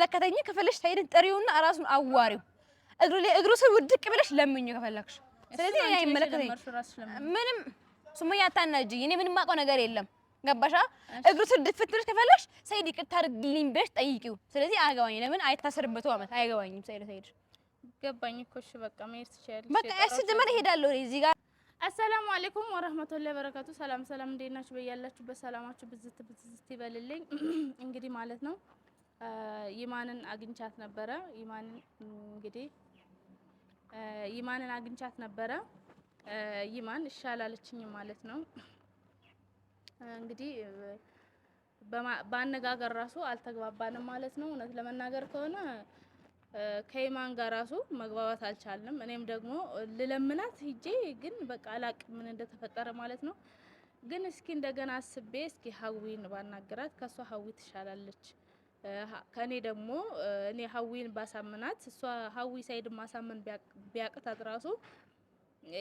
አይመለከተኝ ከፈለሽ ሳይድን ጥሪውና ራሱን አዋሪው እግሩ ስር ውድቅ ብለሽ ለምኙ ከፈለክሽ ስለዚህ እኔ አይመለከተኝ ምንም ሱመያ አታናጅኝ እኔ ምንም ማቀው ነገር የለም ገባሻ እግሩ ስር ድፍት ብለሽ ከፈለሽ ሳይድ ይቅርታ አድርግልኝ ብለሽ ጠይቂው ስለዚህ አያገባኝ ለምን አይታሰርበቱ አመት አያገባኝም ሳይድ ገባኝ እኮ እሺ በቃ መሄድ ትችያለሽ በቃ እሺ ጀመረ ሄዳለሁ እዚህ ጋር አሰላሙ አለይኩም ወራህመቱላሂ ወበረካቱ ሰላም እንዴት ናችሁ በያላችሁበት ሰላማችሁ ብዝት ይበልልኝ እንግዲህ ማለት ነው ይማንን አግኝቻት ነበረ ይማንን አግኝቻት ነበረ ይማን ይሻላለችኝ ማለት ነው እንግዲህ ባነጋገር ራሱ አልተግባባንም ማለት ነው እውነት ለመናገር ከሆነ ከይማን ጋር ራሱ መግባባት አልቻልንም እኔም ደግሞ ልለምናት ሂጄ ግን በቃ አላቅም ምን እንደተፈጠረ ማለት ነው ግን እስኪ እንደገና አስቤ እስኪ ሀዊን ባናገራት ከሷ ሀዊ ትሻላለች ከኔ ደግሞ እኔ ሀዊን ባሳምናት እሷ ሀዊ ሳይድ ማሳመን ቢያቅታት ራሱ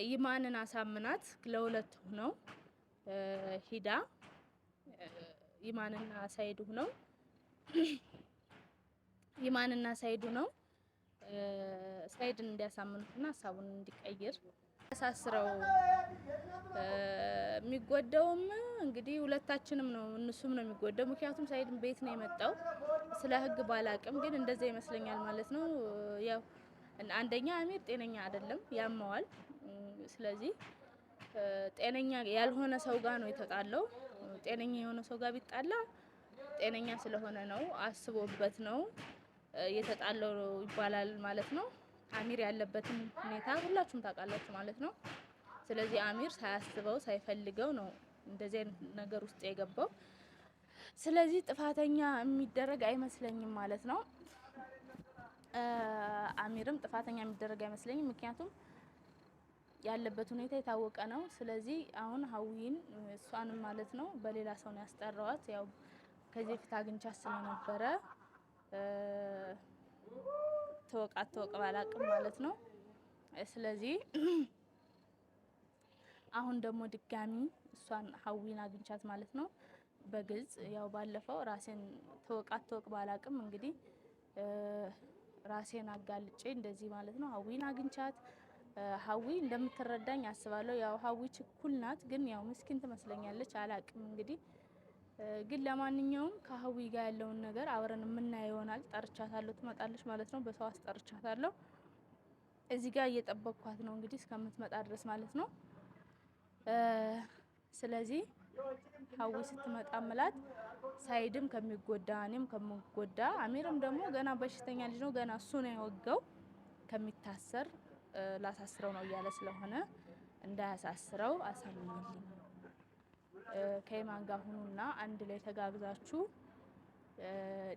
ይማንን አሳምናት ለሁለት ነው ሂዳ ይማንና ሳይዱ ነው ሳይድን እንዲያሳምኑትና ሀሳቡን እንዲቀይር ተሳስረው የሚጎደውም እንግዲህ ሁለታችንም ነው እነሱም ነው የሚጎደው ምክንያቱም ሳይድን ቤት ነው የመጣው ስለ ህግ ባላቅም ግን እንደዛ ይመስለኛል ማለት ነው ያው አንደኛ አሚር ጤነኛ አይደለም ያመዋል ስለዚህ ጤነኛ ያልሆነ ሰው ጋር ነው የተጣለው ጤነኛ የሆነ ሰው ጋር ቢጣላ ጤነኛ ስለሆነ ነው አስቦበት ነው የተጣለው ይባላል ማለት ነው አሚር ያለበትን ሁኔታ ሁላችሁም ታውቃላችሁ ማለት ነው ስለዚህ አሚር ሳያስበው ሳይፈልገው ነው እንደዚህ አይነት ነገር ውስጥ የገባው ስለዚህ ጥፋተኛ የሚደረግ አይመስለኝም ማለት ነው አሚርም ጥፋተኛ የሚደረግ አይመስለኝም ምክንያቱም ያለበት ሁኔታ የታወቀ ነው ስለዚህ አሁን ሀዊን እሷንም ማለት ነው በሌላ ሰው ነው ያስጠራዋት ያው ከዚህ ፊት አግኝቻት ስለነበረ ተወቃ ባላቅም ማለት ነው ስለዚህ አሁን ደግሞ ድጋሚ እሷን ሀዊን አግኝቻት ማለት ነው በግልጽ ያው ባለፈው ራሴን ተወቅ ባላቅም እንግዲህ ራሴን አጋልጬ እንደዚህ ማለት ነው ሀዊን አግኝቻት ሀዊ እንደምትረዳኝ አስባለሁ ያው ሀዊ ችኩል ናት ግን ያው ምስኪን ትመስለኛለች አላቅም እንግዲህ ግን ለማንኛውም ከሀዊ ጋር ያለውን ነገር አብረን የምናየው ይሆናል ጠርቻታለሁ ትመጣለች ማለት ነው በሰው አስጠርቻታለሁ እዚህ ጋር እየጠበቅኳት ነው እንግዲህ እስከምትመጣ ድረስ ማለት ነው ስለዚህ ሀዊ ስትመጣ ምላት ሳይድም ከሚጎዳ እኔም ከመጎዳ አሚርም ደግሞ ገና በሽተኛ ልጅ ነው ገና እሱ ነው ያወጋው ከሚታሰር ላሳስረው ነው እያለ ስለሆነ እንዳያሳስረው አሳምነልኝ ከይማን ጋር ሁኑና አንድ ላይ ተጋግዛችሁ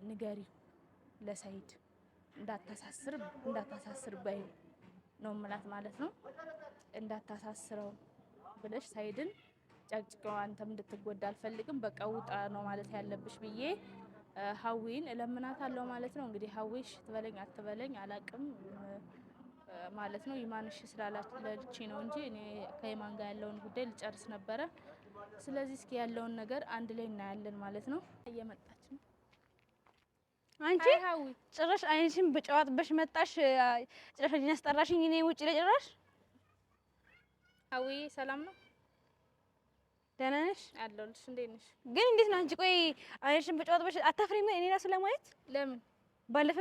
ንገሪ ለሳይድ እንዳታሳስር በይ ነው ምላት ማለት ነው እንዳታሳስረው ብለሽ ሳይድን ጨቅጭቀው አንተም እንድትጎዳ አልፈልግም በቃ ውጣ ነው ማለት ያለብሽ ብዬ ሀዊን እለምናታለሁ ማለት ነው እንግዲህ ሀዊሽ ትበለኝ አትበለኝ አላቅም ማለት ነው ይማንሽ ስላላለች ነው እንጂ እኔ ከይማን ጋር ያለውን ጉዳይ ልጨርስ ነበረ ስለዚህ እስኪ ያለውን ነገር አንድ ላይ እናያለን ማለት ነው እየመጣች ነው አንቺ ጭራሽ አይንሽን በጨዋጥበሽ መጣሽ ጭራሽ ያስጠራሽኝ እኔ ውጪ ለጭራሽ ሀዊ ሰላም ነው ደህና ነሽ አለሁልሽ እንዴት ነሽ ግን እንዴት ነው አንቺ ቆይ አይንሽን በጨዋጥበሽ አታፍሪም እኔ ራሱ ለማየት ለምን ባለፈ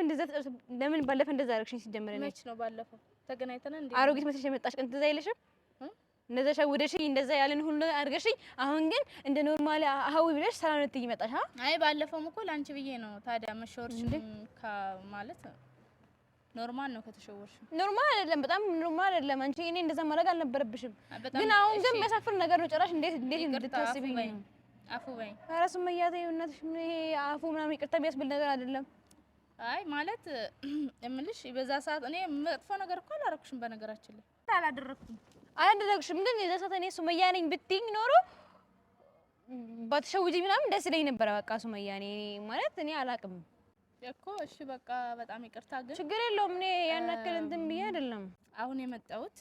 እንደዛ አረግሽኝ ሲጀመር ነው መች ነው ባለፈው ተገናኝተና እንዴ አሮጊት መስለሽ የመጣሽ ቀን ትዝ አይልሽም እንደዛ ሸውደሽኝ እንደዛ ያለን ሁሉ አድርገሽኝ አሁን ግን እንደ ኖርማል ሀዊ ብለሽ ሰላም ልትይ መጣሽ አይ ባለፈውም እኮ ላንቺ ብዬ ነው ታዲያ መሸወርሽ ማለት ኖርማል ነው ከተሸወርሽ ኖርማል አይደለም በጣም ኖርማል አይደለም አንቺ እኔ እንደዛ ማድረግ አልነበረብሽም ግን አሁን ግን የሚያሳፍር ነገር ነው ጭራሽ እንዴት እንድታስቢኝ ነው አፉ በይ ኧረ ሱመያ ተይው እናትሽ ይሄ አፉ ምናምን ይቅርታ የሚያስብል ነገር አይደለም አይ ማለት እምልሽ በዛ ሰዓት እኔ መጥፎ ነገር እኮ አላረኩሽም በነገራችን ላይ አላደረግሽም ግን የዛ ሰዓት እኔ ሱመያ ነኝ ብትይኝ ኖሮ ባትሸውጂ ምናምን ደስ ይለኝ ነበር በቃ ሱመያ ነኝ ማለት እኔ አላቅም እኮ እሺ በቃ በጣም ይቅርታ ግን ችግር የለውም እኔ ያን ያክል እንትን ብዬ አይደለም አሁን የመጣሁት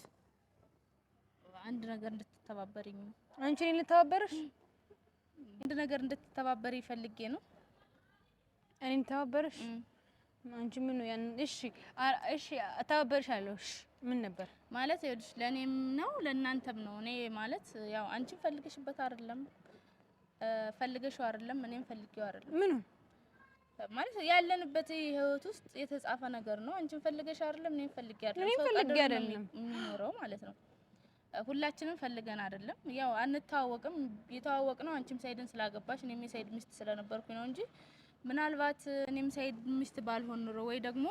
አንድ ነገር እንድትተባበሪኝ አንቺ እኔን ልተባበርሽ አንድ ነገር እንድትተባበሪ ፈልጌ ነው እኔን ተባበርሽ አንቺ ምን ነው ያን? እሺ እሺ አታበርሻለሁ። እሺ ምን ነበር ማለት? ይኸውልሽ ለኔም ነው ለእናንተም ነው። እኔ ማለት ያው አንቺን ፈልገሽበት አይደለም ፈልገሽው አይደለም እኔም ፈልጌው አይደለም። ምን ማለት ያለንበት ህይወት ውስጥ የተጻፈ ነገር ነው። አንቺን ፈልገሽ አይደለም እኔም ፈልጌ አይደለም። እኔም ፈልጌ አይደለም የሚኖረው ማለት ነው። ሁላችንም ፈልገን አይደለም። ያው አንተዋወቅም። የተዋወቅነው አንቺም ሳይድን ስላገባሽ እኔም የሳይድ ሚስት ስለነበርኩኝ ነው እንጂ ምናልባት እኔም ሳይድ ሚስት ባልሆን ኑሮ ወይ ደግሞ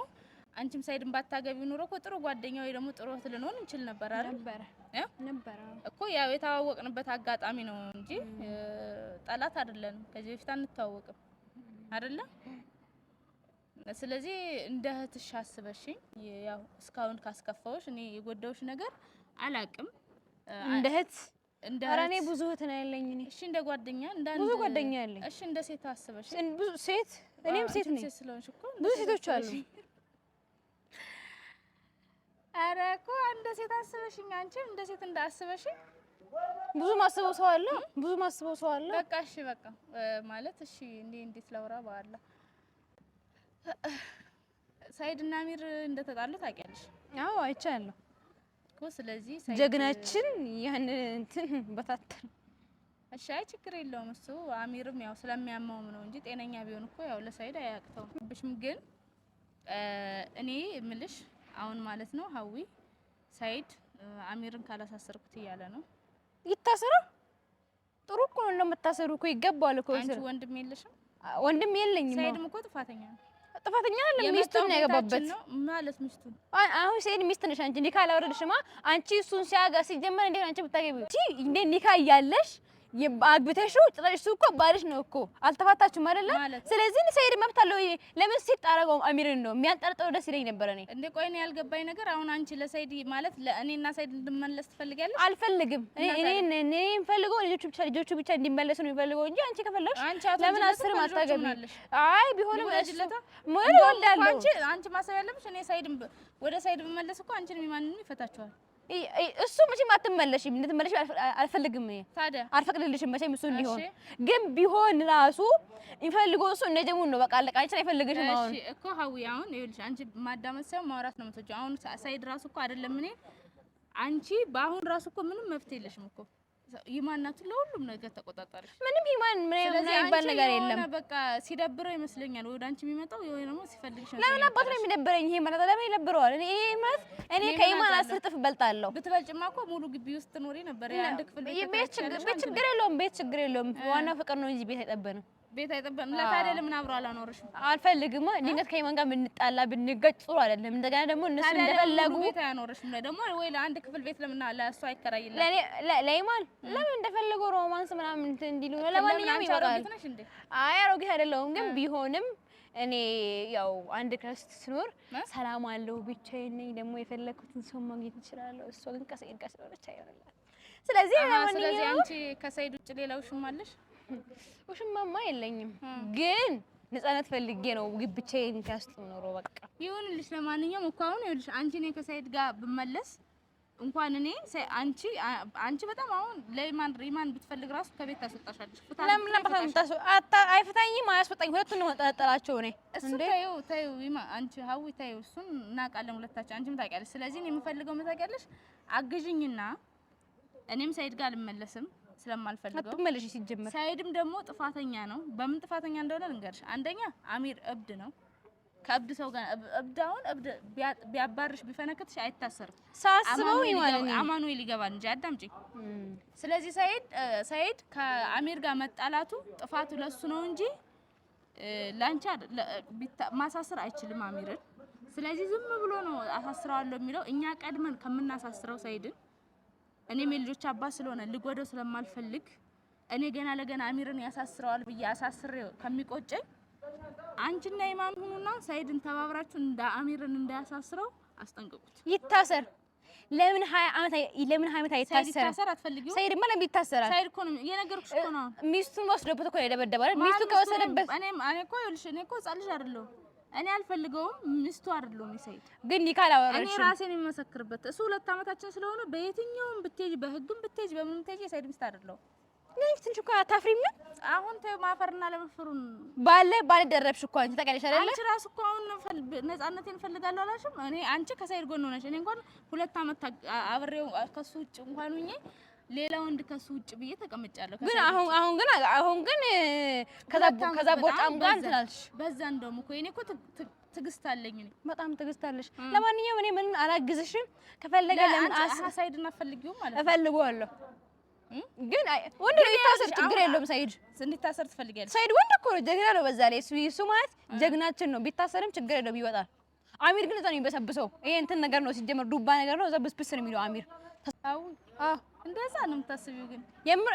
አንቺም ሳይድን ባታገቢ ኑሮ እኮ ጥሩ ጓደኛ ወይ ደግሞ ጥሩ እህት ልንሆን እንችል ነበር አይደል? ነበር እኮ ያው የተዋወቅንበት አጋጣሚ ነው እንጂ ጠላት አይደለም። ከዚህ በፊት አንተዋወቅም አይደለ? ስለዚህ እንደ እህትሽ አስበሽኝ ያው እስካሁን ካስከፋውሽ እኔ የጎዳውሽ ነገር አላቅም። እንደ እህት ኧረ እኔ ብዙ እህት ነው ያለኝ። እኔ እሺ እንደ ጓደኛ ብዙ ጓደኛ ያለኝ። እሺ እንደ ሴት አስበሽ ብዙ ሴት እኔም ሴት ነኝ ስለሆንሽ እኮ ብዙ ሴቶች አሉ። ኧረ እኮ እንደ ሴት አስበሽኝ አንቺም እንደ ሴት እንዳስበሽኝ ብዙ ማስበው ሰው አለ። ብዙ ማስበው ሰው አለ። በቃ እሺ በቃ ማለት እሺ እንዴት ላውራ በኋላ ሳይድና አሚር እንደተጣሉ ታውቂያለሽ? አዎ አይቻለሁ እኮ። ስለዚህ ጀግናችን ያን እንትን በታተን። እሺ አይ ችግር የለውም። እሱ አሚርም ያው ስለሚያማውም ነው እንጂ ጤነኛ ቢሆን እኮ ያው ለሳይድ አያቅተውም። ብሽም ግን እኔ እምልሽ አሁን ማለት ነው ሀዊ ሳይድ አሚርን ካላሳሰርኩት እያለ ነው። ይታሰራ ጥሩ እኮ ነው እንደምታሰሩ እኮ ይገባል እኮ። አንቺ ወንድም የለሽም? ወንድም የለኝም። ሳይድም እኮ ጥፋተኛ ነው። ጥፋተኛ አይደለም። ሚስቱን ነው ያገባበት ማለት ሚስቱን አሁን ሳይድ ሚስት ነሽ አንቺ። ኒካ አላወረድሽማ አንቺ። እሱን ሲያጋ ሲጀመር እንዴት አንቺ ብታገቢው እንጂ እንዴ ኒካ እያለሽ አግብተሽው ጭራሽ እሱ እኮ ባልሽ ነው እኮ አልተፋታችሁም አይደለ? ስለዚህ ሳይድ መብት አለው። ለምን ሲጥ አረጋው አሚርን ነው የሚያንጠርጠው? ደስ ይለኝ ነበር እኔ እንዴ። ቆይ ነው ያልገባኝ ነገር አሁን አንቺ ለሳይድ ማለት ለእኔና ሳይድ እንድመለስ ትፈልጋለሽ? አልፈልግም። እኔ የምፈልገው ልጆቹ ብቻ እንዲመለሱ ነው የሚፈልገው እንጂ አንቺ ከፈለግሽ ለምን አስርም አታገቢ? አይ ቢሆንም ወለጅለታ ሞል ወልዳለሁ። አንቺ ማሰብ ያለብሽ እኔ ሳይድም ወደ ሳይድ ብመለስ እኮ አንቺንም ማንንም ይፈታችኋል። እሱ መቼም አትመለሽም። እንድትመለሽ አልፈልግም። ታዲያ አልፈቅድልሽም መቼም እሱ እንዲሆን። ግን ቢሆን ራሱ ይፈልገው እሱ እንደጀሙን ነው። በቃ አለቃ አንቺ አይፈልግሽም። አሁን እሺ እኮ ሀዊ አሁን ይኸውልሽ አንቺ ማዳመጥ ሳይሆን ማውራት ነው የምትወጂው። አሁን ሳይድ ራሱ እኮ አይደለም እኔ አንቺ በአሁን ራሱ እኮ ምንም መፍትሄ የለሽም እኮ። ይማናቱ ለሁሉም ነገር ተቆጣጣሪሽ። ምንም ይማን ምን ይባል ነገር የለም። በቃ ሲደብረው ይመስለኛል ወደ አንቺ የሚመጣው ወይ ደግሞ ሲፈልግሽ ነው። ለምን አባት ነው የሚደብረኝ? ይሄ ማለት ለምን ይደብረዋል? እኔ ማለት እኔ ከይማን 10 እጥፍ እበልጣለሁ። ብትበልጭማ እኮ ሙሉ ግቢ ውስጥ ትኖሪ ነበር። የአንድ ክፍል ቤት ችግር የለውም። ቤት ችግር የለውም። ዋናው ፍቅር ነው እንጂ ቤት አይጠበንም። ቤት አይጠበንም። ለታዲያ ለምን አብሮ አላኖርሽም? አልፈልግም። ድንገት ከይማን ጋር ብንጣላ ብንገጭ ጥሩ አይደለም። እንደገና ደግሞ እነሱ እንደፈለጉ ቤት አያኖርሽም ደግሞ ወይ ለአንድ ክፍል ቤት ለምን ለእሱ አይከራይልኝ? ለይማን ለምን እንደፈለጉ ሮማንስ ምናምን እንዲሉ ነው። ለማንኛውም ይበቃል። አይ አሮጌት አይደለሁም። ግን ቢሆንም እኔ ያው አንድ ክርስት ስኖር ሰላም አለው። ብቻዬን ነኝ። ደግሞ የፈለኩትን ሰው ማግኘት እችላለሁ። እሷ ግን ከሰይድ ጋር ስለሆነች አይሆንላት። ስለዚህ አንቺ ከሰይድ ውጭ ሌላ ውሽማ አለሽ? ውሽማማ የለኝም። ግን ነፃነት ፈልጌ ነው ብቻዬን ካስጥ ኖሮ በቃ ይሁንልሽ። ለማንኛውም እኮ አሁን ይኸውልሽ አንቺ እኔ ከሰይድ ጋር ብመለስ እንኳን እኔ አንቺ በጣም አሁን ለኢማን ብትፈልግ ራሱ ከቤት ታስወጣሻለሽ። ለምን አይፈታኝም? አያስወጣኝ። ሁለቱን ነው መጣጣላቸው። እኔ እሱ ታዩ አንቺ ሀዊ ታዩ እሱን እናውቃለን ሁለታችን፣ አንቺም ታውቂያለሽ። ስለዚህ እኔ የምፈልገው ታውቂያለሽ፣ አግዥኝና እኔም ሰይድ ጋር አልመለስም ስለማልፈልገው። አትመለሽ። ሲጀመር ሰይድም ደግሞ ጥፋተኛ ነው። በምን ጥፋተኛ እንደሆነ ልንገርሽ። አንደኛ አሚር እብድ ነው። ከእብድ ሰው ጋር እብድ ቢያባርሽ ቢፈነክትሽ አይታሰርም። ሳስበው ይማለኝ አማኑኤል ይገባል እንጂ አዳምጪ። ስለዚህ ሰይድ ከአሚር ጋር መጣላቱ ጥፋቱ ለሱ ነው እንጂ ላንቺ ማሳሰር አይችልም አሚርን። ስለዚህ ዝም ብሎ ነው አሳስረዋለሁ የሚለው። እኛ ቀድመን ከምናሳስረው ሰይድን እኔም የልጆች አባት ስለሆነ ልጎደው ስለማልፈልግ እኔ ገና ለገና አሚርን ያሳስረዋል ብዬ አሳስሬው ከሚቆጨኝ አንቺና ኢማን ሁኑና ሰይድን ተባብራችሁ እንደ አሚርን እንዳያሳስረው አስጠንቅቁት። ይታሰር። ለምን 20 ዓመት አይታሰር? ሰይድ ይታሰር አትፈልጊው? ሰይድ ማለት ይታሰራል። ሰይድ እኮ ነው የነገርኩሽ እኮ ነው። ሚስቱን ወስዶበት እኮ የደበደበው አይደል? ሚስቱ ከወሰደበት እኔ እኮ ይኸውልሽ እኔ እኮ ጻልሽ አይደለሁ። እኔ አልፈልገውም። ሚስቱ አይደለም ሰይድ። ግን ኒካል አወራሽ። እኔ ራሴን የምመሰክርበት እሱ 2 ዓመታችን ስለሆነ በየትኛውም ብትሄጂ በህግም ብትሄጂ በምንም ብትሄጂ ሰይድ ሚስት አይደለም። ነኝ ትንሽ እኮ አታፍሪም ነው? አሁን ተይው ማፈርና ለመፍሩን ባለ ደረብሽ እኮ አንቺ ታውቂያለሽ አይደለ? አንቺ ራስ እኮ አሁን ነፃነቴን እፈልጋለሁ አላልሽም? እኔ አንቺ ከሳይድ ጎን ሆነሽ እኔ እንኳን 2 አመት አብሬው ከሱ ውጭ እንኳን ሆኜ ሌላ ወንድ ከሱ ውጭ ብዬ ተቀምጫለሁ። ግን አሁን ግን ከዛ ቦታም ጋር እንትናልሽ በዛ እንደውም እኮ እኔ እኮ ትግስት አለኝ። እኔ በጣም ትግስት አለሽ። ለማንኛውም እኔ ምን አላግዝሽም። ከፈለገ ለምን ሳይድና ፈልጊው ማለት ነው። እፈልገዋለሁ ግን ወንድ ነው ይታሰር፣ ችግር የለውም። ሳይድ እንዲታሰር ትፈልጊያለሽ? ሳይድ ወንድ እኮ ነው፣ ጀግና ነው። በዛ ላይ እሱ ማለት ጀግናችን ነው። ቢታሰርም ችግር የለውም፣ ይወጣል። አሚር ግን እዛ ነው የሚበሰብሰው። ይሄ እንትን ነገር ነው ሲጀመር፣ ዱባ ነገር ነው። እዛ ብስብስ ነው የሚለው አሚር። አዎ እንደዛ ነው የምታስቢው? ግን የምር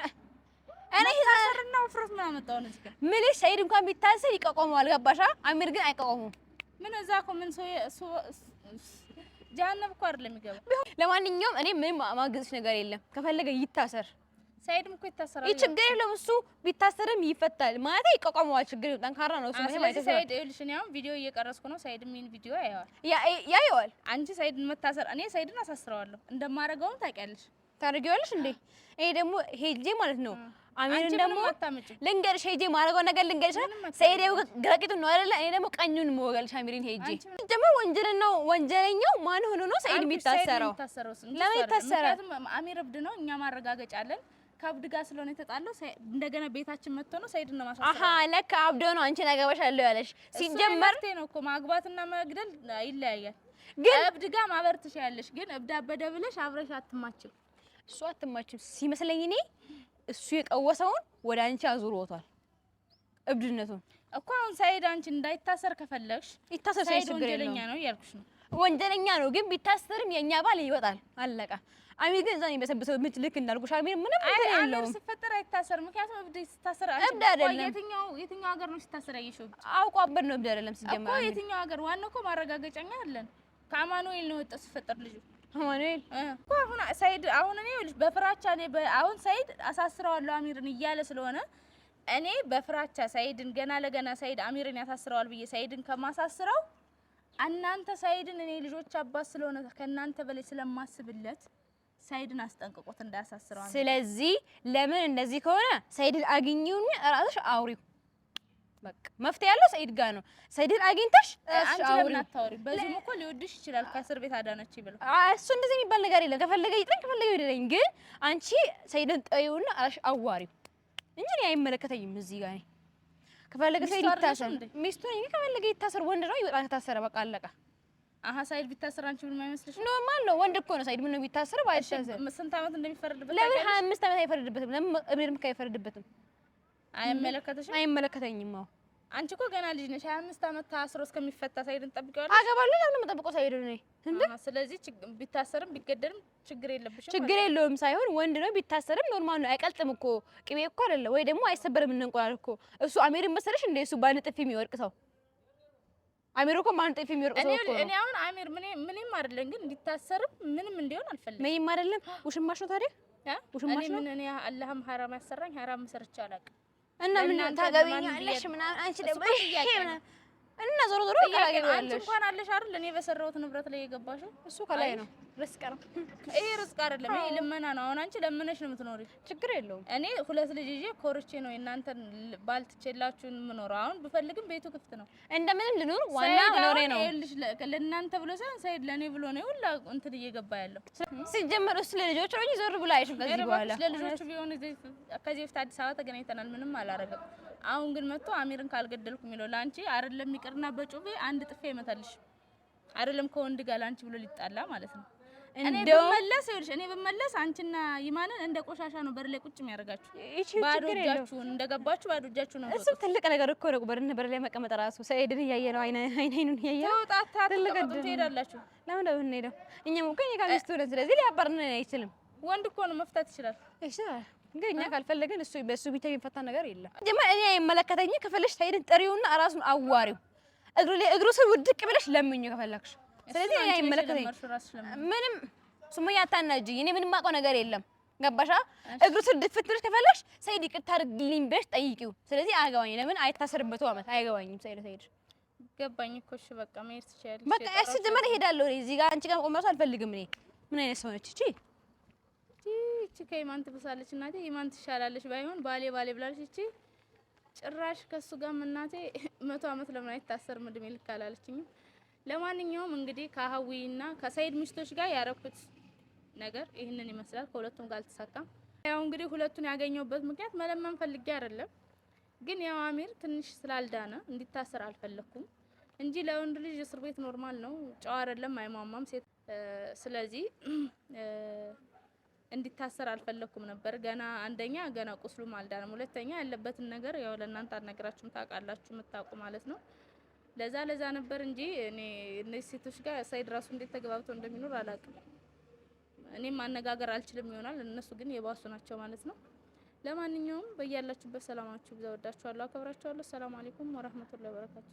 እኔ ታሰርና ወፍረት ምን አመጣው ነው እዚህ ጋር? ምን ሳይድ እንኳን ቢታሰር ይቀቆመዋል። ገባሻ? አሚር ግን አይቀቆሙም። ምን እዛ እኮ ምን ሰው ጃነብ እኮ አይደለም የሚገባው። ለማንኛውም እኔ ምንም ማግዝሽ ነገር የለም። ከፈለገ ይታሰር። ሳይድም እኮ ይታሰራል። ይሄ ችግር የለውም። እሱ ቢታሰርም ይፈታል ማለት ይቀቆመዋል። ችግር የለውም። ጠንካራ ነው እሱ። ስለዚህ ሳይድ ይኸውልሽ፣ እኔ አሁን ቪዲዮ እየቀረስኩ ነው። ሳይድ ምን ቪዲዮ ያየዋል። አንቺ ሳይድን መታሰር እኔ ሳይድን አሳስረዋለሁ እንደማረገውም ታውቂያለሽ። ታደርጊዋለሽ እንዴ? ይሄ ደግሞ ሄጄ ማለት ነው አሚርን ደግሞ ልንገርሽ፣ ሄጄ ማረገው ነገር ልንገርሽ። ሰይድ ግራቂቱን ነው አይደለ? እኔ ደግሞ ቀኙን መወገልሽ አሚርን ሄጄ ደግሞ ወንጀለኛው ማን ሆኖ ነው ሰይድ የሚታሰረው? ለምን ይታሰራል? አሚር እብድ ነው። እኛ ማረጋገጫ አለን። ከአብድ ጋር ስለሆነ የተጣለው እንደገና ቤታችን መጥቶ ነው ሰይድ ነው ማሳሰር። አሃ ለካ አብዶ ነው አንቺን አገባሻለሁ ያለሽ። ሲጀመር ነው እኮ ማግባትና መግደል ይለያያል። ግን እብድ ጋር ማበር ትችያለሽ። ግን እብድ አበደ ብለሽ አብረሽ አትማችም። እሱ አትማችም ሲመስለኝ እኔ እሱ የቀወሰውን ወደ አንቺ አዙሮታል እብድነቱን እኮ። አሁን ሰይድ አንቺ እንዳይታሰር ከፈለግሽ ይታሰር። ሰይድ ወንጀለኛ ነው እያልኩሽ ነው። ወንጀለኛ ነው ግን ቢታሰርም የኛ ባል ይወጣል። አለቃ። አሚር ግን እዛን የበሰበሰው ልክ እንዳልኩሽ አሚር ምንም እንትን የለውም። አሚር ሲፈጠር አይታሰርም። ምክንያቱም እብድ ሲታሰር እብድ አይደለም። የትኛው ሀገር ነው ሲታሰር ያየሽው? አውቆ አበድ ነው፣ እብድ አይደለም ሲጀመር። እኮ የትኛው ሀገር? ዋናው እኮ ማረጋገጫኛ አለን። ከአማኑኤል ነው የወጣው ሲፈጠር ልጁ አማኑኤል እኮ። አሁን ሰይድ አሁን እኔ ልጅ በፍራቻ አሁን ሰይድ አሳስረዋለሁ አሚርን እያለ ስለሆነ እኔ በፍራቻ ሰይድን ገና ለገና ሰይድ አሚርን ያሳስረዋል ብዬ ሰይድን ከማሳስረው እናንተ ሰይድን እኔ ልጆች አባት ስለሆነ ከእናንተ በላይ ስለማስብለት ሰይድን አስጠንቅቆት እንዳያሳስረው። ስለዚህ ለምን እንደዚህ ከሆነ ሰይድን አግኚውና እራስሽ አውሪው። በቃ መፍትሄ ያለው ሰይድ ጋር ነው። ሰይድን አግኝተሽ አንቺ ለምን አታወሪው? በዚህም እኮ ሊወድሽ ይችላል። ከእስር ቤት አዳነች ይብለው። እሱ እንደዚህ የሚባል ነገር የለም። ከፈለገ ይጥረኝ፣ ከፈለገ ይደረኝ። ግን አንቺ ሰይድን ጠይውና እራስሽ አዋሪው እንጂ እኔ አይመለከተኝም እዚህ ጋር። ከፈለገ ሰይድ ይታሰር፣ ሚስቱ ነኝ። ከፈለገ ይታሰር፣ ወንድ ነው ይወጣ። ከታሰረ በቃ አለቀ። አሃ ሰይድ ቢታሰር አንቺ ምን አይመስልሽ? ኖርማል ነው። ወንድ እኮ ነው ሰይድ። ምን ነው ቢታሰር ባይታሰር ስንት ዓመት እንደሚፈረድበት ለምን 25 ዓመት አይፈረድበትም? ለምን እብድም አይፈረድበትም? አይመለከተሽም? አይመለከተኝም። አዎ አንቺ እኮ ገና ልጅ ነሽ። 25 ዓመት ታስሮ እስከሚፈታ ሰይድን ጠብቂዋለሽ? አገባለሁ። ለምን የምጠብቀው ሰይድ ነው እንዴ? ስለዚህ ቢታሰርም ቢገደልም ችግር የለብሽም። ችግር የለውም ሳይሆን ወንድ ነው ቢታሰርም ኖርማል ነው። አይቀልጥም እኮ ቅቤ እኮ አይደለ ወይ ደግሞ አይሰበርም። እንንቆላል እኮ እሱ አሚርን መሰለሽ እንደ እሱ ባንድ ጥፊ የሚወርቅ ሰው አሚር እኮ ባንድ ጥፊ የሚወርቅ ሰው እኮ ነው። እኔ አሁን አሚር ምንም አይደለም፣ ግን እንዲታሰርም ምንም እንዲሆን አልፈልግም። ምንም አይደለም። ውሽማሽ ነው ታዲያ? ውሽማሽ ነው። እኔ አላህም ሐራም ያሰራኝ ሐራም ሰርቼ አላውቅም። እና ምን ታገቢኛለሽ? ምናምን አንቺ ደግሞ እና ዞሮ አንቺ እንኳን አለሽ አይደል? እኔ በሰራሁት ንብረት ላይ የገባሽው እሱ ከላይ ነው። ርስቅ ነው። ይሄ ርስቅ አይደለም፣ ይሄ ልመና ነው። አሁን አንቺ ለምነሽ ነው የምትኖሪው። ችግር የለውም። እኔ 2 ልጅ ይዤ ኮርቼ ነው እናንተን ባልትቼላችሁ የምኖረው። አሁን ብፈልግም ቤቱ ክፍት ነው። እንደምንም ልኖር ዋና ኖሬ ነው። ለእናንተ ብሎ ሳይሆን ሰይድ ለኔ ብሎ ነው ሁላ እንትን እየገባ ያለው። ሲጀመር እሱ ለልጆቹ ነው እንጂ ዞር ብሎ አይሽም። ከዚህ በኋላ ለልጆቹ ቢሆን ከዚህ በፊት አዲስ አበባ ተገናኝተናል። ምንም አላረገም። አሁን ግን መጥቶ አሚርን ካልገደልኩ የሚለው ላንቺ አይደለም ይቅርና በጩቤ አንድ ጥፌ ይመታልሽ። አይደለም ከወንድ ጋር ላንቺ ብሎ ሊጣላ ማለት ነው። እኔ በመለስ አንቺና ይማንን እንደ ቆሻሻ ነው በር ላይ ቁጭ የሚያደርጋችሁ። ባዶ እጃችሁን እንደገባችሁ ባዶ እጃችሁን ነው። እሱ ትልቅ ነገር እኮ ነው። በር ላይ መቀመጥ ራሱ ሰይድን እያየ ነው። አይኑን እያየ ነው። ተውጣታ ትሄዳላችሁ። ለምን ነው የምንሄደው? እኛም እኮ እኔ ካሚስቱ ነን። ስለዚህ ሊያባርነን አይችልም። ወንድ እኮ ነው መፍታት ይችላል። ግን እኛ ካልፈለግን እሱ በሱ ብቻ የሚፈታ ነገር የለም። ጀማ እኔ አይመለከተኝም። ከፈለሽ ሰይድን ጥሪውና ራሱን አዋሪው እግሩ ስር ውድቅ ብለሽ ለምኙ ከፈለግሽ። ስለዚህ እኔ አይመለከተኝም ምንም። ሱመያ አታናጅኝ። እኔ ምንም ማውቀው ነገር የለም። ገባሻ? እግሩ ስር ድፍት ብለሽ ከፈለሽ ሰይድ ይቅርታ አድርግልኝ ብለሽ ጠይቂው። ስለዚህ አያገባኝ። ለምን አይታሰርበት አመት አይገባኝም። ሰይድ ገባኝ እኮ እሺ፣ በቃ መሄድ ትችያለሽ። በቃ እሺ፣ ጀመረ እሄዳለሁ። እዚህ ጋር አንቺ ጋር መቆም ራሱ አልፈልግም። እኔ ምን አይነት ሰው ነች እቺ? እቺ ከኢማን ትብሳለች እናቴ ኢማን ትሻላለች ባይሆን ባሌ ብላለች እቺ ጭራሽ ከሱ ጋር እናቴ 100 አመት ለምን አይታሰርም እድሜ ልክ አላለችኝም። ለማንኛውም እንግዲህ ከሀዊና ከሰይድ ሚስቶች ጋር ያረኩት ነገር ይህንን ይመስላል። ከሁለቱም ጋር አልተሳካም። ያው እንግዲህ ሁለቱን ያገኘውበት ምክንያት መለመን ፈልጌ አይደለም፣ ግን ያው አሚር ትንሽ ስላልዳነ እንዲታሰር አልፈለኩም እንጂ ለወንድ ልጅ እስር ቤት ኖርማል ነው። ጨዋ አይደለም፣ አይሟሟም ሴት። ስለዚህ እንዲታሰር አልፈለኩም ነበር። ገና አንደኛ ገና ቁስሉም አልዳነም፣ ሁለተኛ ያለበትን ነገር ያው ለእናንተ አልነግራችሁም፣ ታውቃላችሁ፣ የምታውቁ ማለት ነው። ለዛ ነበር እንጂ እኔ እነዚህ ሴቶች ጋር ሳይድ ራሱ እንዴት ተግባብተው እንደሚኖር አላውቅም። እኔም ማነጋገር አልችልም ይሆናል፣ እነሱ ግን የባሱ ናቸው ማለት ነው። ለማንኛውም በያላችሁበት ሰላማችሁ ብዛ። ወዳችኋለሁ፣ አከብራችኋለሁ። ሰላም አለይኩም ወራህመቱላሂ ወበረካቱ።